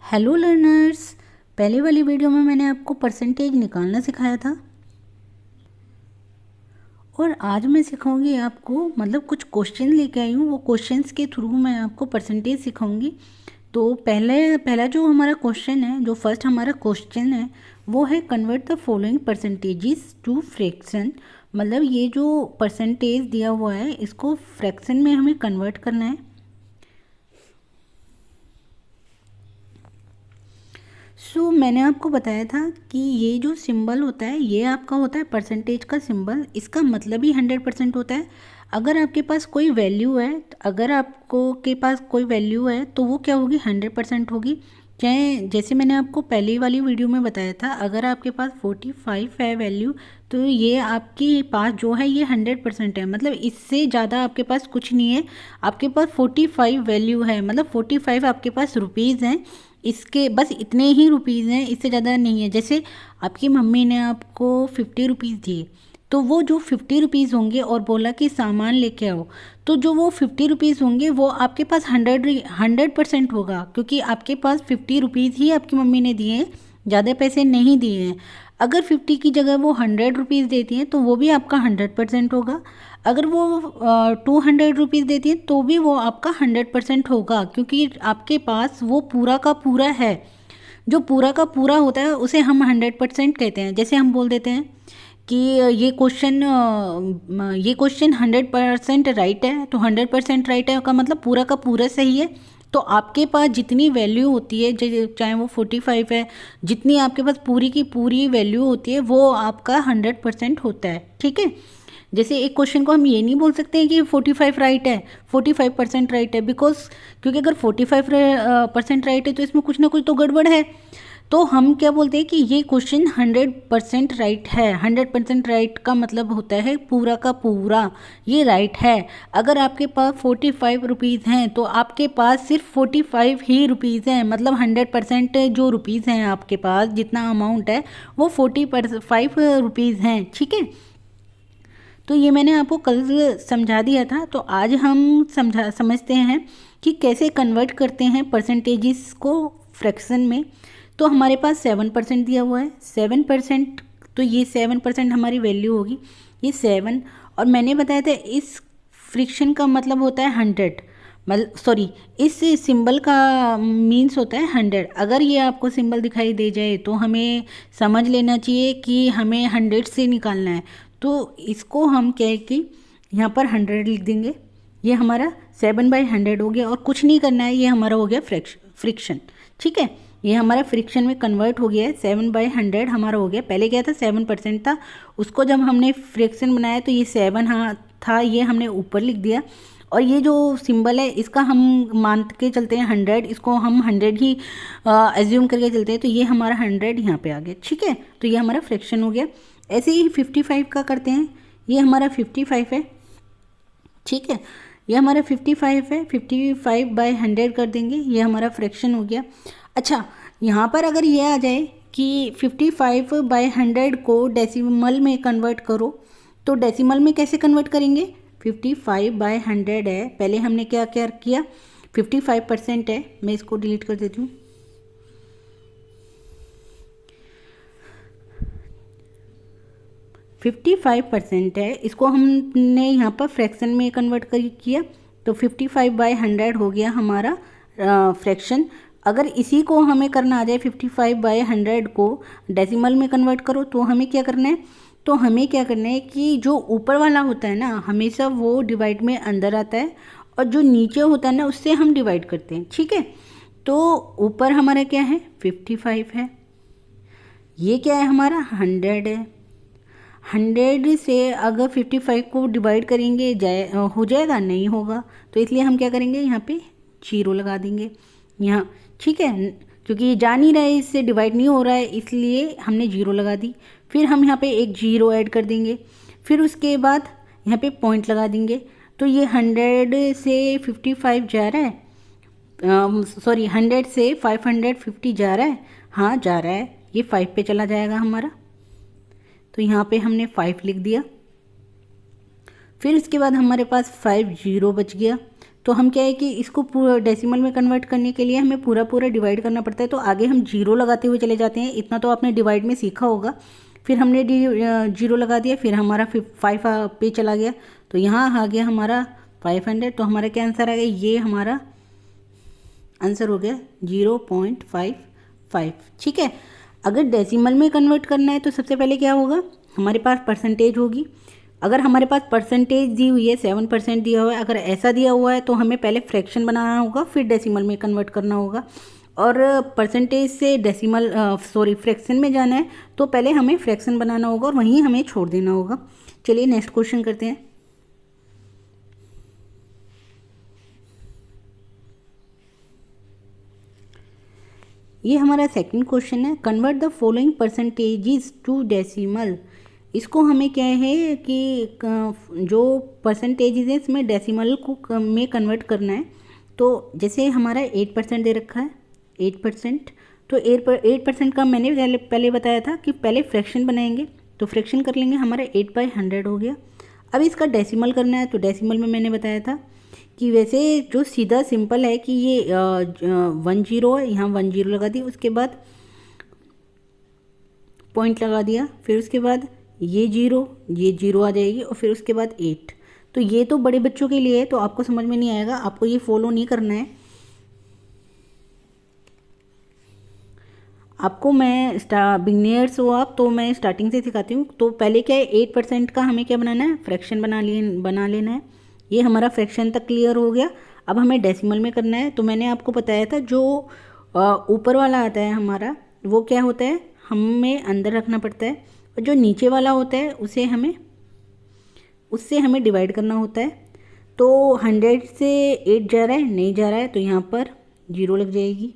Hello learners. पहले वाली video में मैंने आपको परसेंटेज निकालना सिखाया था और आज मैं सिखाऊंगी आपको, मतलब कुछ क्वेश्चन लेके आई हूँ। वो क्वेश्चंस के थ्रू मैं आपको परसेंटेज सिखाऊंगी। तो पहला जो हमारा क्वेश्चन है, जो फर्स्ट हमारा क्वेश्चन है, वो है convert the following percentages to fraction. मतलब ये जो परसेंटेज दिया हुआ है इसको फ्रैक्शन में हमें कन्वर्ट करना है। मैंने आपको बताया था कि ये जो सिंबल होता है ये आपका होता है परसेंटेज का सिंबल। इसका मतलब ही 100% होता है। अगर आपके पास कोई वैल्यू है, अगर आपको के पास कोई वैल्यू है तो वो क्या होगी, 100% होगी। चाहे जैसे मैंने आपको पहले वाली वीडियो में बताया था, अगर आपके पास 45 है वैल्यू, तो ये आपके पास जो है ये 100% है। मतलब इससे ज़्यादा आपके पास कुछ नहीं है। आपके पास 45 वैल्यू है, मतलब 45 आपके पास रुपीज़ हैं। इसके बस इतने ही रुपीज़ हैं, इससे ज़्यादा नहीं है। जैसे आपकी मम्मी ने आपको 50 रुपीज़ दिए, तो वो जो 50 रुपीज़ होंगे और बोला कि सामान लेके आओ, तो जो वो 50 रुपीज़ होंगे वो आपके पास 100% होगा, क्योंकि आपके पास 50 रुपीज़ ही आपकी मम्मी ने दिए हैं, ज़्यादा पैसे नहीं दिए हैं। अगर 50 की जगह वो 100 रुपीज़ देती हैं तो वो भी आपका 100% होगा। अगर वो 200 रुपीज़ देती हैं तो भी वो आपका 100% होगा, क्योंकि आपके पास वो पूरा का पूरा है। जो पूरा का पूरा होता है उसे हम 100% कहते हैं। जैसे हम बोल देते हैं कि ये क्वेश्चन 100% राइट है, तो 100% राइट है का मतलब पूरा का पूरा सही है। तो आपके पास जितनी वैल्यू होती है, चाहे वो 45 है, जितनी आपके पास पूरी की पूरी वैल्यू होती है वो आपका 100% होता है। ठीक है। जैसे एक क्वेश्चन को हम ये नहीं बोल सकते हैं कि 45 राइट है, 45% राइट है, बिकॉज क्योंकि अगर 45% राइट है तो इसमें कुछ ना कुछ तो गड़बड़ है। तो हम क्या बोलते हैं कि ये क्वेश्चन 100% राइट है। 100% राइट का मतलब होता है पूरा का पूरा ये राइट है। अगर आपके पास 45 रुपीज़ हैं तो आपके पास सिर्फ 45 ही रुपीज़ हैं, मतलब 100% जो रुपीज़ हैं आपके पास, जितना अमाउंट है वो 45 रुपीज़ हैं। ठीक है। तो ये मैंने आपको कल समझा दिया था। तो आज हम समझते हैं कि कैसे कन्वर्ट करते हैं परसेंटेजेस को फ्रैक्शन में। तो हमारे पास 7% दिया हुआ है, 7%। तो ये 7% हमारी वैल्यू होगी, ये 7। और मैंने बताया था इस फ्रिक्शन का मतलब होता है 100, मतलब सॉरी, इस सिंबल का मीन्स होता है 100। अगर ये आपको सिंबल दिखाई दे जाए तो हमें समझ लेना चाहिए कि हमें 100 से निकालना है। तो इसको हम क्या है कि यहाँ पर 100 लिख देंगे। ये हमारा 7/100 हो गया और कुछ नहीं करना है, ये हमारा हो गया फ्रिक्शन। ठीक है। ये हमारा फ्रिक्शन में कन्वर्ट हो गया है। 7/100 हमारा हो गया। पहले क्या था, 7% था, उसको जब हमने फ्रिक्शन बनाया तो ये 7 हाँ था, ये हमने ऊपर लिख दिया। और ये जो सिंबल है इसका हम मान के चलते हैं 100, इसको हम 100 ही एज्यूम करके चलते हैं। तो ये हमारा 100 यहाँ पे आ गया। ठीक है। तो ये हमारा फ्रैक्शन हो गया। ऐसे ही 55 का करते हैं। ये हमारा 55 है। ठीक है। ये हमारा 55 है, 55/100 कर देंगे, ये हमारा फ्रैक्शन हो गया। अच्छा, यहाँ पर अगर ये आ जाए कि 55/100 को डेसिमल में कन्वर्ट करो, तो डेसिमल में कैसे कन्वर्ट करेंगे। 55/100 है, पहले हमने क्या क्या किया, 55% है, मैं इसको डिलीट कर देती हूँ। 55% है, इसको हमने यहाँ पर फ्रैक्शन में कन्वर्ट कर किया, तो 55/100 हो गया हमारा फ्रैक्शन। अगर इसी को हमें करना आ जाए 55/100 को डेसिमल में कन्वर्ट करो, तो हमें क्या करना है, तो हमें क्या करना है कि जो ऊपर वाला होता है ना, हमेशा वो डिवाइड में अंदर आता है, और जो नीचे होता है ना उससे हम डिवाइड करते हैं। ठीक है। तो ऊपर हमारा क्या है, 55 है, ये क्या है हमारा 100 है। 100 से अगर 55 को डिवाइड करेंगे हो जाएगा, नहीं होगा। तो इसलिए हम क्या करेंगे, यहाँ पे 0 लगा देंगे यहाँ। ठीक है। क्योंकि ये जा नहीं रहा है, इससे डिवाइड नहीं हो रहा है, इसलिए हमने 0 लगा दी। फिर हम यहाँ पे एक 0 ऐड कर देंगे। फिर उसके बाद यहाँ पे पॉइंट लगा देंगे। तो ये 100 से 55 जा रहा है, सॉरी 100 से 550 जा रहा है, हाँ जा रहा है, ये 5 पे चला जाएगा हमारा। तो यहाँ पे हमने 5 लिख दिया। फिर इसके बाद हमारे पास 50 बच गया। तो हम क्या है कि इसको पूरा डेसिमल में कन्वर्ट करने के लिए हमें पूरा पूरा डिवाइड करना पड़ता है। तो आगे हम जीरो लगाते हुए चले जाते हैं, इतना तो आपने डिवाइड में सीखा होगा। फिर हमने जीरो लगा दिया, फिर हमारा 5 पे चला गया, तो यहाँ आ गया हमारा 500। तो हमारा क्या आंसर आ गया, ये हमारा आंसर हो गया 0.55। ठीक है। अगर डेसिमल में कन्वर्ट करना है तो सबसे पहले क्या होगा, हमारे पास परसेंटेज होगी। अगर हमारे पास परसेंटेज दी हुई है 7% दिया हुआ है, अगर ऐसा दिया हुआ है तो हमें पहले फ्रैक्शन बनाना होगा, फिर डेसिमल में कन्वर्ट करना होगा। और परसेंटेज से डेसिमल फ्रैक्शन में जाना है तो पहले हमें फ्रैक्शन बनाना होगा और वहीं हमें छोड़ देना होगा। चलिए नेक्स्ट क्वेश्चन करते हैं। ये हमारा सेकंड क्वेश्चन है, convert the following percentages to decimal. इसको हमें क्या है कि जो परसेंटेजेस है इसमें डेसिमल को में कन्वर्ट करना है। तो जैसे हमारा 8% दे रखा है, 8%, तो 8% का मैंने पहले बताया था कि पहले फ्रैक्शन बनाएंगे, तो फ्रैक्शन कर लेंगे, हमारा 8/100 हो गया। अब इसका डेसिमल करना है, तो डेसिमल में मैंने बताया था कि वैसे जो सीधा सिंपल है कि ये 10 है, यहाँ 10 लगा दी, उसके बाद पॉइंट लगा दिया, फिर उसके बाद ये जीरो आ जाएगी और फिर उसके बाद 8। तो ये तो बड़े बच्चों के लिए है, तो आपको समझ में नहीं आएगा, आपको ये फॉलो नहीं करना है। आपको मैं बिगनियर्स हो आप, तो मैं स्टार्टिंग से सिखाती हूँ। तो पहले क्या है, 8% का हमें क्या बनाना है, फ्रैक्शन बना लेना है। ये हमारा फ्रैक्शन तक क्लियर हो गया। अब हमें डेसिमल में करना है। तो मैंने आपको बताया था जो ऊपर वाला आता है हमारा, वो क्या होता है, हमें अंदर रखना पड़ता है, और जो नीचे वाला होता है उससे हमें डिवाइड करना होता है। तो 100 से 8 जा रहा है, नहीं जा रहा है, तो यहाँ पर 0 लग जाएगी।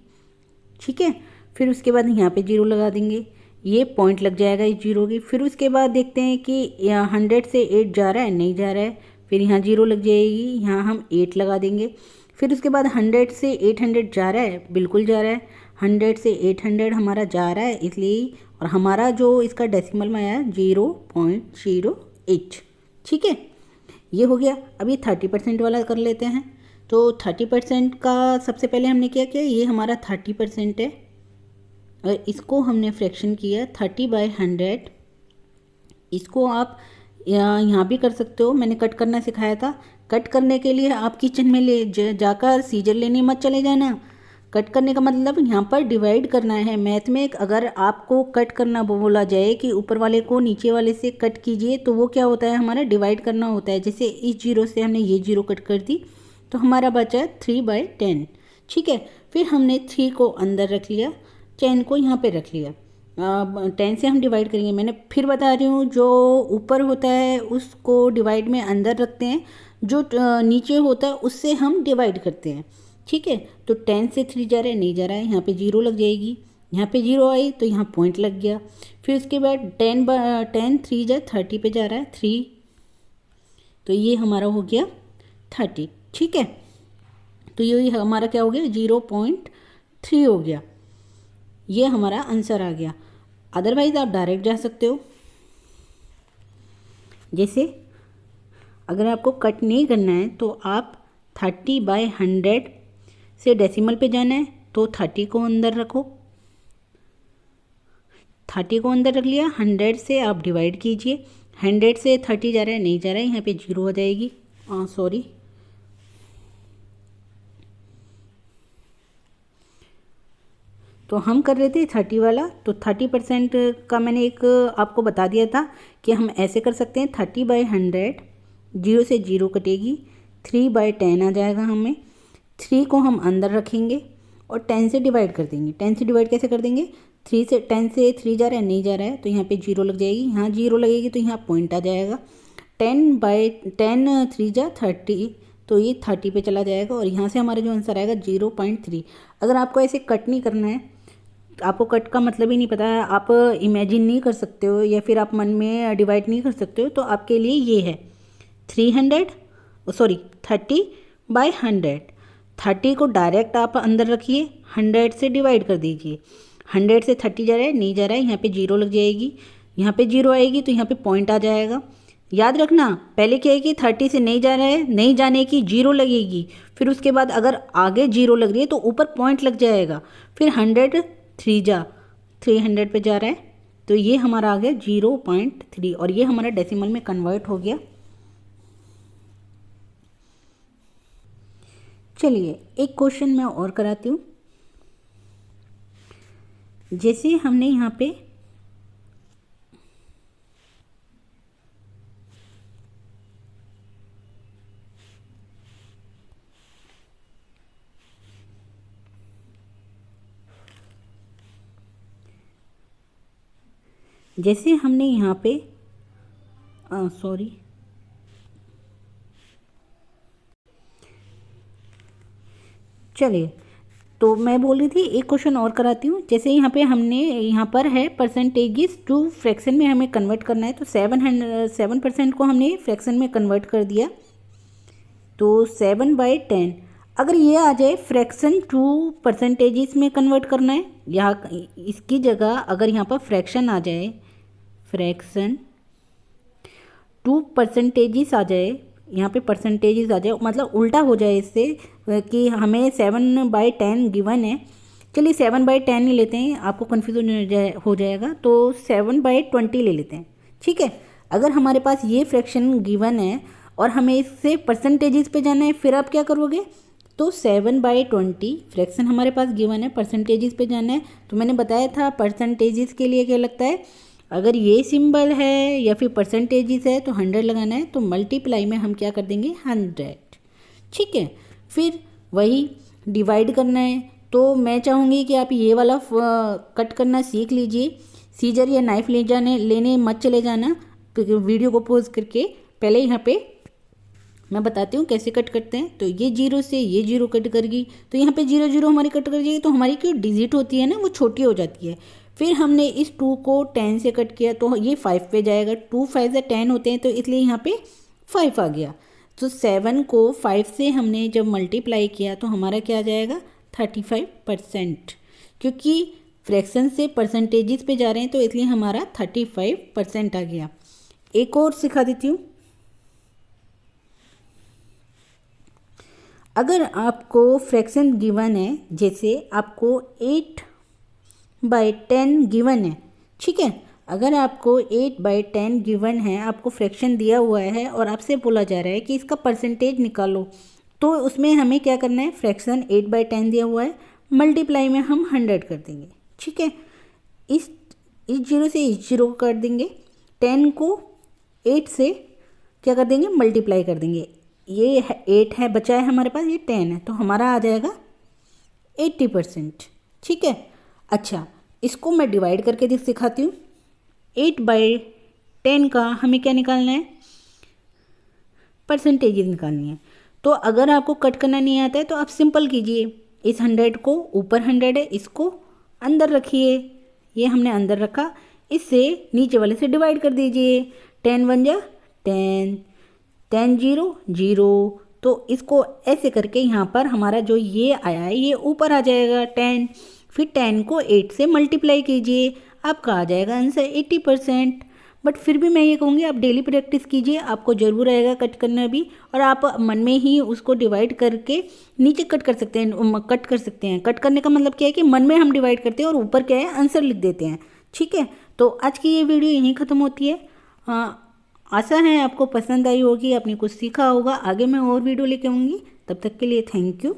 ठीक है। फिर उसके बाद यहाँ पे 0 लगा देंगे, ये पॉइंट लग जाएगा इस 0 की। फिर उसके बाद देखते हैं कि 100 से 8 जा रहा है, नहीं जा रहा है, फिर यहाँ 0 लग जाएगी, यहाँ हम 8 लगा देंगे। फिर उसके बाद 100 से 800 जा रहा है, बिल्कुल जा रहा है, 100 से 800 हमारा जा रहा है इसलिए, और हमारा जो इसका डेसिमल में आया 0.08। ठीक है, ये हो गया। अब ये 30% वाला कर लेते हैं। तो 30% का सबसे पहले हमने क्या किया, ये हमारा 30% है और इसको हमने फ्रैक्शन किया 30/100। इसको आप यहाँ भी कर सकते हो, मैंने कट करना सिखाया था। कट करने के लिए आप किचन में जाकर सीजर लेने मत चले जाना। कट करने का मतलब यहाँ पर डिवाइड करना है। मैथ में अगर आपको कट करना बोला जाए कि ऊपर वाले को नीचे वाले से कट कीजिए, तो वो क्या होता है, हमारा डिवाइड करना होता है। जैसे इस 0 से हमने ये 0 कट कर दी, तो हमारा बचा 3/10। ठीक है। फिर हमने 3 को अंदर रख लिया, 10 को यहाँ पे रख लिया। 10 से हम डिवाइड करेंगे, मैंने फिर बता रही हूँ, जो ऊपर होता है उसको डिवाइड में अंदर रखते हैं, जो नीचे होता है उससे हम डिवाइड करते हैं। ठीक है। तो 10 से 3 जा रहा है, नहीं जा रहा है, यहाँ पे 0 लग जाएगी, यहाँ पे 0 आई तो यहाँ पॉइंट लग गया। फिर उसके बाद 10 3 जा 30 पे जा रहा है 3, तो ये हमारा हो गया 30। ठीक है। तो ये हमारा क्या हो गया, 0.3 हो गया। ये हमारा आंसर आ गया। अदरवाइज़ आप डायरेक्ट जा सकते हो। जैसे अगर आपको कट नहीं करना है तो आप 30/100 से डेसिमल पे जाना है, तो 30 को अंदर रखो, 30 को अंदर रख लिया, 100 से आप डिवाइड कीजिए, 100 से 30 जा रहा है, नहीं जा रहा है, यहाँ पे 0 हो जाएगी। सॉरी, तो हम कर रहे थे 30 वाला। तो 30% का मैंने एक आपको बता दिया था कि हम ऐसे कर सकते हैं, 30/100, 0 से 0 कटेगी, 3/10 आ जाएगा हमें। 3 को हम अंदर रखेंगे और 10 से डिवाइड कर देंगे। 10 से डिवाइड कैसे कर देंगे, 10 से 3 जा रहा है, नहीं जा रहा है, तो यहाँ पे 0 लग जाएगी, यहाँ 0 लगेगी तो यहाँ पॉइंट आ जाएगा। 10/10 3 जा 30, तो ये 30 पे चला जाएगा और यहाँ से हमारा जो आंसर आएगा 0.3। अगर आपको ऐसे कट नहीं करना है, आपको कट का मतलब ही नहीं पता है, आप इमेजिन नहीं कर सकते हो या फिर आप मन में डिवाइड नहीं कर सकते हो, तो आपके लिए ये है 30/100। 30 को डायरेक्ट आप अंदर रखिए, 100 से डिवाइड कर दीजिए। 100 से 30 जा रहा है, नहीं जा रहा है, यहाँ पे 0 लग जाएगी, यहाँ पे 0 आएगी तो यहाँ पे पॉइंट आ जाएगा। याद रखना, पहले क्या है कि 30 से नहीं जा रहा है, नहीं जाने की 0 लगेगी, फिर उसके बाद अगर आगे 0 लग रही है तो ऊपर पॉइंट लग जाएगा, फिर 100 3 जा 300 पे जा रहा है, तो ये हमारा आ गया 0.3 और ये हमारा डेसिमल में कन्वर्ट हो गया। चलिए एक क्वेश्चन मैं और कराती हूँ। जैसे हमने यहाँ पे सॉरी, चलिए तो मैं बोल रही थी एक क्वेश्चन और कराती हूँ। जैसे यहाँ पे हमने यहाँ पर है परसेंटेजेस टू फ्रैक्शन में हमें कन्वर्ट करना है, तो 7% को हमने फ्रैक्शन में कन्वर्ट कर दिया, तो 7/10। अगर ये आ जाए फ्रैक्शन टू परसेंटेजेस में कन्वर्ट करना है, यहाँ इसकी जगह अगर यहाँ पर फ्रैक्शन आ जाए, फ्रैक्शन टू परसेंटेजेस आ जाए, यहाँ पे परसेंटेजेस आ जाए, मतलब उल्टा हो जाए इससे कि हमें 7/10 गिवन है। चलिए 7/10 नहीं लेते हैं, आपको कन्फ्यूजन हो जाएगा, तो 7/20 ले लेते हैं। ठीक है, अगर हमारे पास ये फ्रैक्शन गिवन है और हमें इससे परसेंटेजेस पे जाना है, फिर आप क्या करोगे, तो 7/20 फ्रैक्शन हमारे पास गिवन है, परसेंटेजेस पे जाना है, तो मैंने बताया था परसेंटेजेस के लिए क्या लगता है, अगर ये सिंबल है या फिर परसेंटेजेस है तो 100 लगाना है, तो मल्टीप्लाई में हम क्या कर देंगे 100। ठीक है, फिर वही डिवाइड करना है, तो मैं चाहूँगी कि आप ये वाला कट करना सीख लीजिए, सीजर या नाइफ लेने मत चले जाना, वीडियो को पॉज करके पहले यहाँ पे मैं बताती हूँ कैसे कट करते हैं। तो ये 0 से ये 0 कट करेगी, तो यहाँ पे 0 0 हमारी कट कर जाएगी, तो हमारी क्यों डिजिट होती है ना वो छोटी हो जाती है। फिर हमने इस 2 को 10 से कट किया तो ये 5 पे जाएगा, 2 5 से 10 होते हैं, तो इसलिए यहाँ पे 5 आ गया। तो 7 को 5 से हमने जब मल्टीप्लाई किया तो हमारा क्या आ जाएगा 35%, क्योंकि फ्रैक्शन से परसेंटेजेस पे जा रहे हैं तो इसलिए हमारा 35% आ गया। एक और सिखा देती हूँ, अगर आपको फ्रैक्शन गिवन है, जैसे आपको 8/10 गिवन है, ठीक है, अगर आपको 8/10 गिवन है, आपको फ्रैक्शन दिया हुआ है और आपसे बोला जा रहा है कि इसका परसेंटेज निकालो, तो उसमें हमें क्या करना है, फ्रैक्शन 8/10 दिया हुआ है, मल्टीप्लाई में हम 100 कर देंगे। ठीक है, इस 0 से इस 0 को काट देंगे, 10 को 8 से क्या कर देंगे मल्टीप्लाई कर देंगे, ये 8 है बचा है हमारे पास, ये 10 है, तो हमारा आ जाएगा 80%। ठीक है, अच्छा इसको मैं डिवाइड करके सिखाती हूँ। 8/10 का हमें क्या निकालना है, परसेंटेज निकालनी है। तो अगर आपको कट करना नहीं आता है तो आप सिंपल कीजिए, इस 100 को ऊपर 100 है इसको अंदर रखिए, ये हमने अंदर रखा, इससे नीचे वाले से डिवाइड कर दीजिए, 10 1 जा 10, 10 0 0, तो इसको ऐसे करके यहाँ पर हमारा जो ये आया है ये ऊपर आ जाएगा 10, फिर 10 को 8 से मल्टीप्लाई कीजिए, आपका आ जाएगा आंसर 80%। बट फिर भी मैं ये कहूँगी आप डेली प्रैक्टिस कीजिए, आपको ज़रूर आएगा कट करना भी, और आप मन में ही उसको डिवाइड करके नीचे कट कर सकते हैं। कट करने का मतलब क्या है कि मन में हम डिवाइड करते हैं और ऊपर क्या है आंसर लिख देते हैं। ठीक है, तो आज की ये वीडियो यहीं ख़त्म होती है। आशा है आपको पसंद आई होगी, आपने कुछ सीखा होगा। आगे मैं और वीडियो लेके आऊँगी, तब तक के लिए थैंक यू।